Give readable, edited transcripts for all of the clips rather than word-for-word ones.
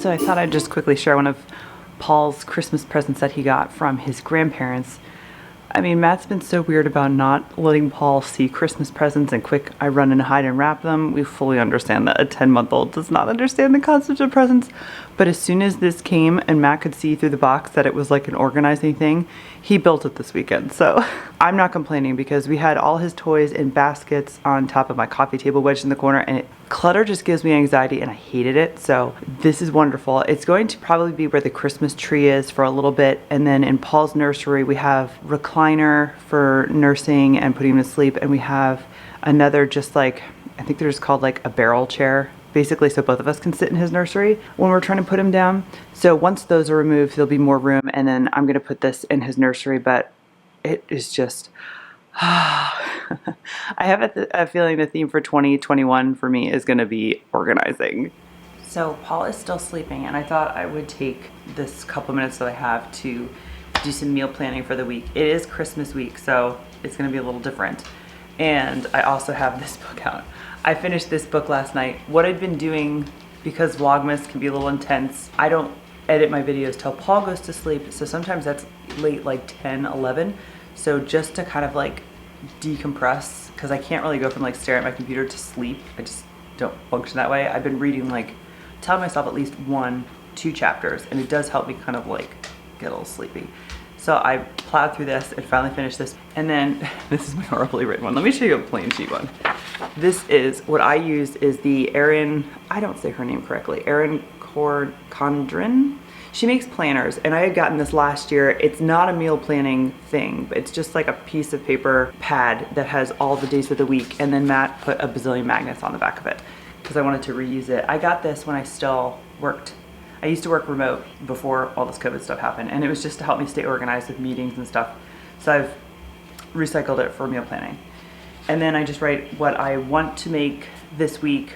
So I thought I'd just quickly share one of Paul's Christmas presents that he got from his grandparents. I mean, Matt's been so weird about not letting Paul see Christmas presents and quick, I run and hide and wrap them. We fully understand that a 10-month-old does not understand the concept of presents. But as soon as this came and Matt could see through the box that it was like an organizing thing, he built it this weekend. So I'm not complaining because we had all his toys in baskets on top of my coffee table wedged in the corner, and clutter just gives me anxiety and I hated it. So this is wonderful. It's going to probably be where the Christmas tree is for a little bit. And then in Paul's nursery, we have recliner for nursing and putting him to sleep. And we have another, just like, I think they're just called like a barrel chair, basically, so both of us can sit in his nursery when we're trying to put him down. So once those are removed, there'll be more room. And then I'm going to put this in his nursery, but it is just, I have a feeling the theme for 2021 for me is going to be organizing. So Paul is still sleeping, and I thought I would take this couple minutes that I have to do some meal planning for the week. It is Christmas week, so it's going to be a little different. And I also have this book out. I finished this book last night. What I'd been doing, because Vlogmas can be a little intense, I don't edit my videos till Paul goes to sleep, so sometimes that's late, like 10, 11. So just to kind of like decompress, because I can't really go from like staring at my computer to sleep. I just don't function that way. I've been reading, like, telling myself at least 1-2 chapters, and it does help me kind of like get a little sleepy. So I plowed through this and finally finished this. And then this is my horribly written one. Let me show you a plain sheet one. This is what I use, is the Erin, I don't say her name correctly, Erin Condren. She makes planners, and I had gotten this last year. It's not a meal planning thing, but it's just like a piece of paper pad that has all the days of the week, and then Matt put a bazillion magnets on the back of it because I wanted to reuse it. I got this when I still worked. I used to work remote before all this COVID stuff happened, and it was just to help me stay organized with meetings and stuff. So I've recycled it for meal planning. And then I just write what I want to make this week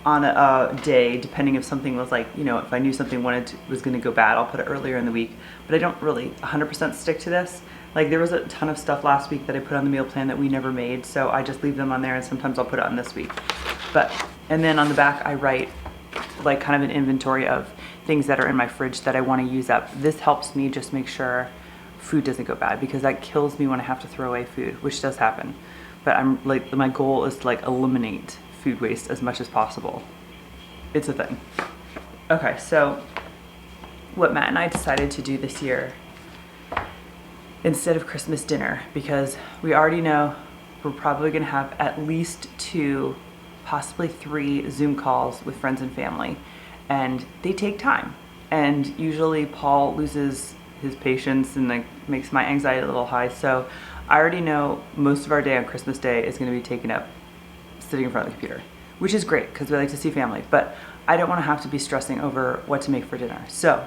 on a day, depending if something was like, you know, if I knew something was going to go bad, I'll put it earlier in the week. But I don't really 100% stick to this. Like, there was a ton of stuff last week that I put on the meal plan that we never made, so I just leave them on there, and sometimes I'll put it on this week. And then on the back I write like kind of an inventory of things that are in my fridge that I want to use up. This helps me just make sure food doesn't go bad, because that kills me when I have to throw away food, which does happen. But I'm like, my goal is to like eliminate food waste as much as possible. It's a thing. Okay, so what Matt and I decided to do this year, instead of Christmas dinner, because we already know we're probably gonna have at least 2, possibly 3 Zoom calls with friends and family, and they take time. And usually Paul loses his patience and like makes my anxiety a little high. So I already know most of our day on Christmas Day is gonna be taken up sitting in front of the computer, which is great because we like to see family, but I don't wanna have to be stressing over what to make for dinner. So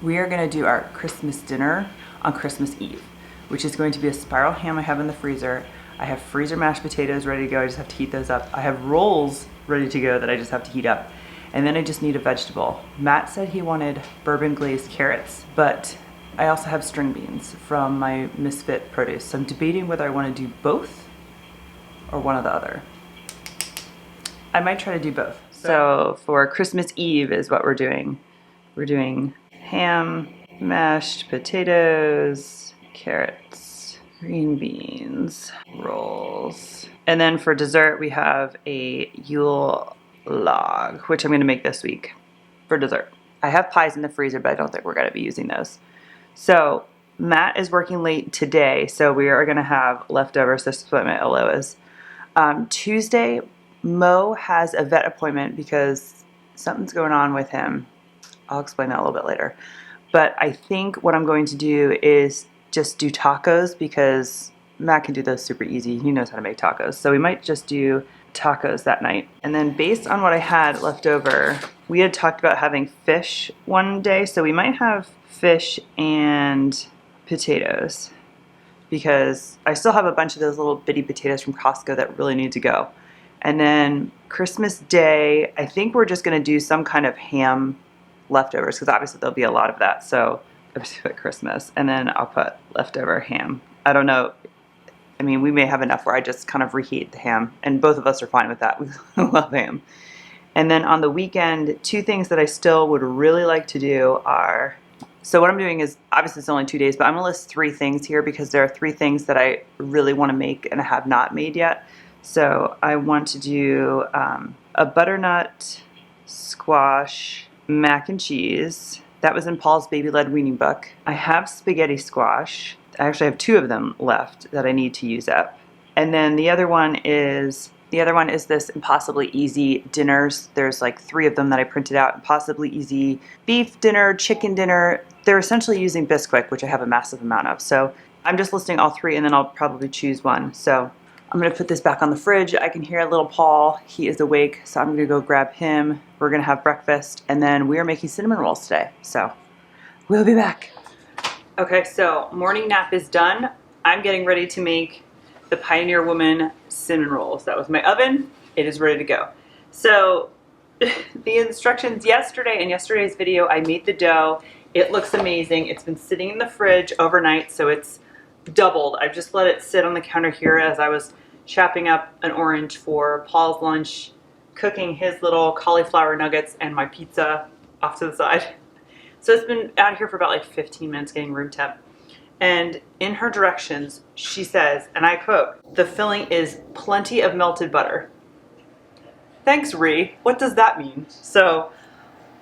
we are gonna do our Christmas dinner on Christmas Eve, which is going to be a spiral ham I have in the freezer. I have freezer mashed potatoes ready to go. I just have to heat those up. I have rolls ready to go that I just have to heat up. And then I just need a vegetable. Matt said he wanted bourbon glazed carrots, but I also have string beans from my Misfit produce. So I'm debating whether I want to do both or one or the other. I might try to do both. So for Christmas Eve is what we're doing. We're doing ham, mashed potatoes, carrots, green beans, rolls. And then for dessert, we have a Yule log, which I'm gonna make this week for dessert. I have pies in the freezer, but I don't think we're gonna be using those. So Matt is working late today, so we are gonna have leftovers. This is what my LO is. Tuesday, Mo has a vet appointment because something's going on with him. I'll explain that a little bit later. But I think what I'm going to do is just do tacos, because Matt can do those super easy. He knows how to make tacos. So we might just do tacos that night. And then based on what I had left over, we had talked about having fish one day. So we might have fish and potatoes, because I still have a bunch of those little bitty potatoes from Costco that really need to go. And then Christmas Day, I think we're just going to do some kind of ham leftovers, because obviously there'll be a lot of that. So I'll just put Christmas, and then I'll put leftover ham. I don't know. I mean, we may have enough where I just kind of reheat the ham, and both of us are fine with that. We love ham. And then on the weekend, two things that I still would really like to do are, so what I'm doing is, obviously it's only 2 days, but I'm gonna list 3 things here because there are 3 things that I really want to make and I have not made yet. So I want to do a butternut squash mac and cheese. That was in Paul's baby-led weaning book. I have spaghetti squash. I actually have 2 of them left that I need to use up. And then the other one is this impossibly easy dinners. There's like 3 of them that I printed out. Impossibly easy beef dinner, chicken dinner. They're essentially using Bisquick, which I have a massive amount of. So I'm just listing all 3 and then I'll probably choose one. So I'm gonna put this back on the fridge. I can hear little Paul. He is awake, so I'm gonna go grab him. We're gonna have breakfast and then we are making cinnamon rolls today. So we'll be back. Okay, so morning nap is done. I'm getting ready to make the Pioneer Woman cinnamon rolls. That was my oven. It is ready to go. So the instructions yesterday, in yesterday's video, I made the dough. It looks amazing. It's been sitting in the fridge overnight, so it's doubled. I've just let it sit on the counter here as I was chopping up an orange for Paul's lunch, cooking his little cauliflower nuggets and my pizza off to the side. So it's been out here for about like 15 minutes getting room temp. And in her directions, she says, and I quote, "The filling is plenty of melted butter." Thanks, Ree. What does that mean? So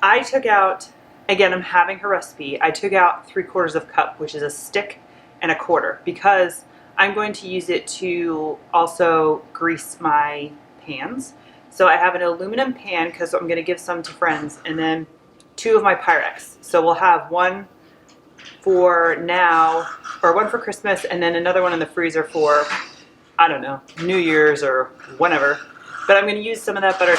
I took out, again, I'm having her recipe. I took out 3/4 of a cup, which is a stick and a quarter, because I'm going to use it to also grease my pans. So I have an aluminum pan because I'm going to give some to friends, and then 2 of my Pyrex. So we'll have one for now, or one for Christmas, and then another one in the freezer for, I don't know, New Year's or whenever. But I'm going to use some of that butter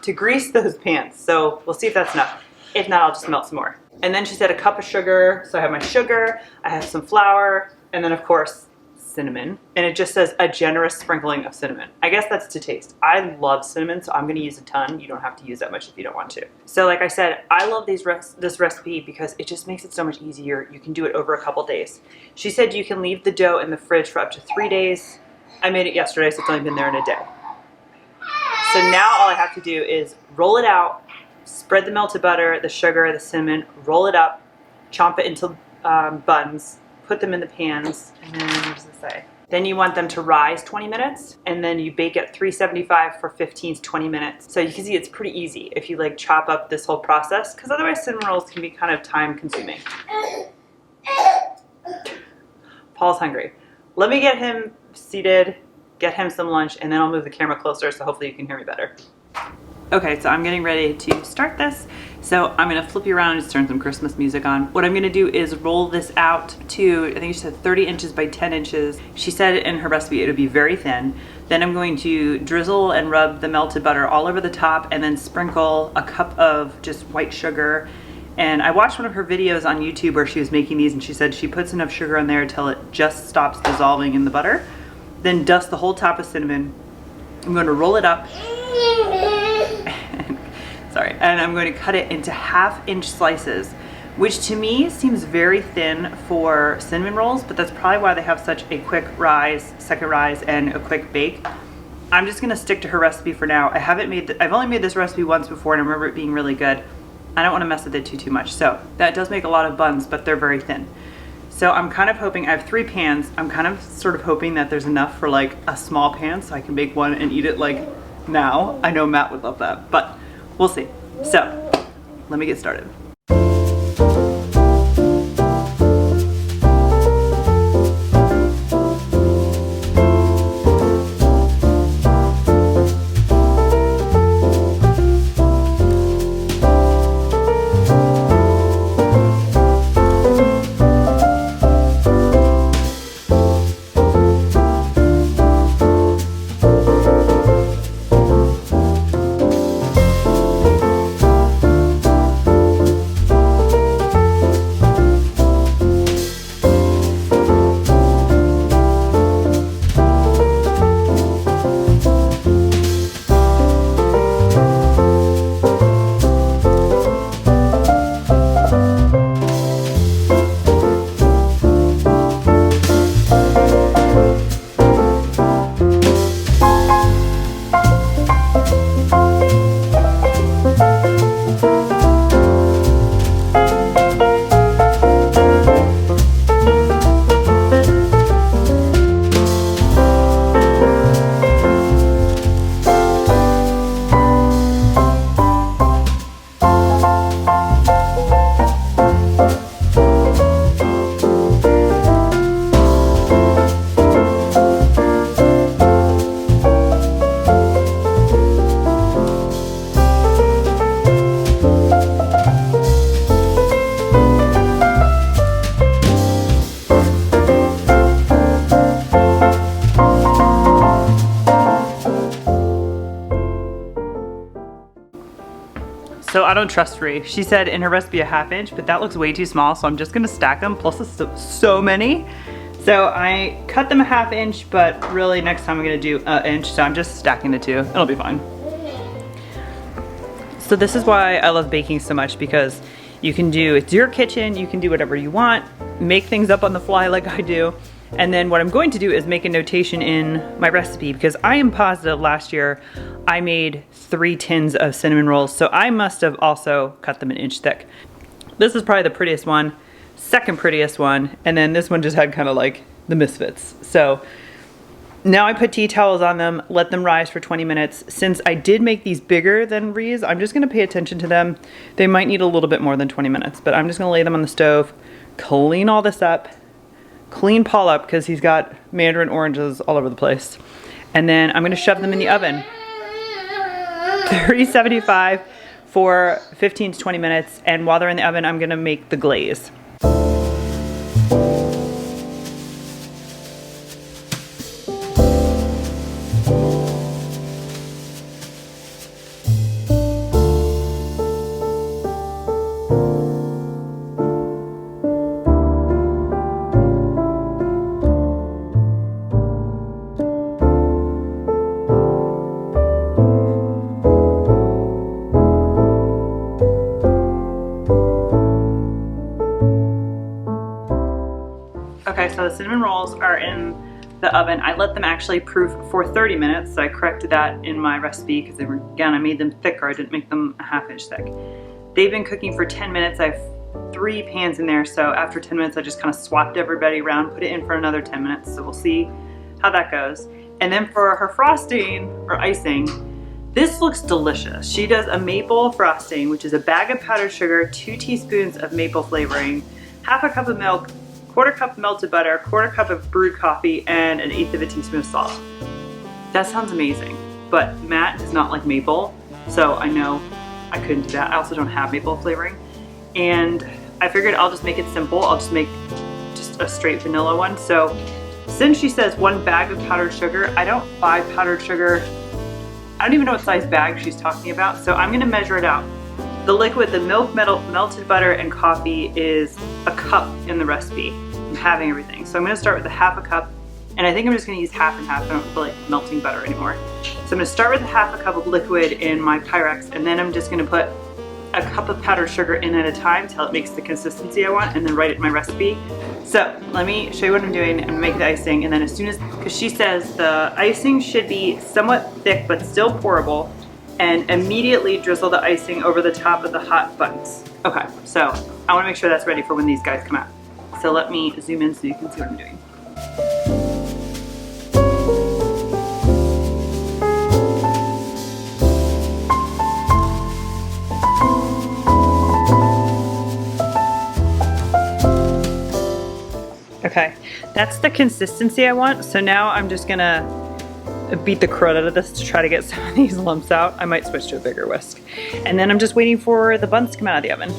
to grease those pans. So we'll see if that's enough. If not, I'll just melt some more. And then she said a cup of sugar. So I have my sugar, I have some flour, and then of course cinnamon. And it just says a generous sprinkling of cinnamon. I guess that's to taste. I love cinnamon, so I'm going to use a ton. You don't have to use that much if you don't want to. So like I said, I love this recipe because it just makes it so much easier. You can do it over a couple days. She said you can leave the dough in the fridge for up to 3 days. I made it yesterday, so it's only been there in a day. So now all I have to do is roll it out, spread the melted butter, the sugar, the cinnamon, roll it up, chomp it into buns, put them in the pans, and then what does it say? Then you want them to rise 20 minutes, and then you bake at 375 for 15 to 20 minutes. So you can see it's pretty easy if you like chop up this whole process, because otherwise cinnamon rolls can be kind of time consuming. Paul's hungry. Let me get him seated, get him some lunch, and then I'll move the camera closer so hopefully you can hear me better. Okay, so I'm getting ready to start this. So I'm gonna flip you around and just turn some Christmas music on. What I'm gonna do is roll this out to, I think she said 30 inches by 10 inches. She said in her recipe it would be very thin. Then I'm going to drizzle and rub the melted butter all over the top and then sprinkle a cup of just white sugar. And I watched one of her videos on YouTube where she was making these, and she said she puts enough sugar in there until it just stops dissolving in the butter. Then dust the whole top of cinnamon. I'm going to roll it up. Sorry, and I'm going to cut it into 1/2-inch slices, which to me seems very thin for cinnamon rolls, but that's probably why they have such a quick rise, second rise, and a quick bake. I'm just gonna stick to her recipe for now. I've only made this recipe once before, and I remember it being really good. I don't want to mess with it too much. So that does make a lot of buns, but they're very thin. So I'm kind of hoping, I have 3 pans. I'm kind of sort of hoping that there's enough for like a small pan so I can make one and eat it like now. I know Matt would love that, but we'll see. So let me get started. So I don't trust Ree. She said in her recipe a 1/2 inch, but that looks way too small, so I'm just gonna stack them, plus it's so many. So I cut them a 1/2 inch, but really next time I'm gonna do an inch, so I'm just stacking the two. It'll be fine. So this is why I love baking so much, because you can do, it's your kitchen, you can do whatever you want, make things up on the fly like I do. And then what I'm going to do is make a notation in my recipe, because I am positive last year I made 3 tins of cinnamon rolls, so I must have also cut them an inch thick. This is probably the prettiest one, second prettiest one, and then this one just had kind of like the misfits. So now I put tea towels on them, let them rise for 20 minutes. Since I did make these bigger than Ree's, I'm just gonna pay attention to them. They might need a little bit more than 20 minutes, but I'm just gonna lay them on the stove, clean all this up, clean Paul up because he's got mandarin oranges all over the place. And then I'm gonna shove them in the oven. 375 for 15 to 20 minutes. And while they're in the oven, I'm gonna make the glaze. Okay, so the cinnamon rolls are in the oven. I let them actually proof for 30 minutes. So I corrected that in my recipe because they were, again, I made them thicker. I didn't make them a 1/2 inch thick. They've been cooking for 10 minutes. I have 3 pans in there. So after 10 minutes, I just kind of swapped everybody around, put it in for another 10 minutes. So we'll see how that goes. And then for her frosting or icing, this looks delicious. She does a maple frosting, which is a bag of powdered sugar, 2 teaspoons of maple flavoring, 1/2 cup of milk, 1/4 cup melted butter, 1/4 cup of brewed coffee, and 1/8 of a teaspoon of salt. That sounds amazing, but Matt does not like maple, so I know I couldn't do that. I also don't have maple flavoring, and I figured I'll just make it simple. I'll just make just a straight vanilla one. So since she says 1 bag of powdered sugar, I don't buy powdered sugar. I don't even know what size bag she's talking about, so I'm gonna measure it out. The liquid, the milk, melted butter, and coffee is a cup in the recipe. I'm having everything. So I'm gonna start with a 1/2 cup, and I think I'm just gonna use 1/2 and 1/2. I don't feel like melting butter anymore. So I'm gonna start with a 1/2 cup of liquid in my Pyrex, and then I'm just gonna put a cup of powdered sugar in at a time till it makes the consistency I want, and then write it in my recipe. So let me show you what I'm doing. I'm gonna make the icing, and then as soon as, because she says the icing should be somewhat thick but still pourable, and immediately drizzle the icing over the top of the hot buns. Okay, so I wanna make sure that's ready for when these guys come out. So let me zoom in so you can see what I'm doing. Okay, that's the consistency I want. So now I'm just gonna beat the crud out of this to try to get some of these lumps out. I might switch to a bigger whisk. And then I'm just waiting for the buns to come out of the oven.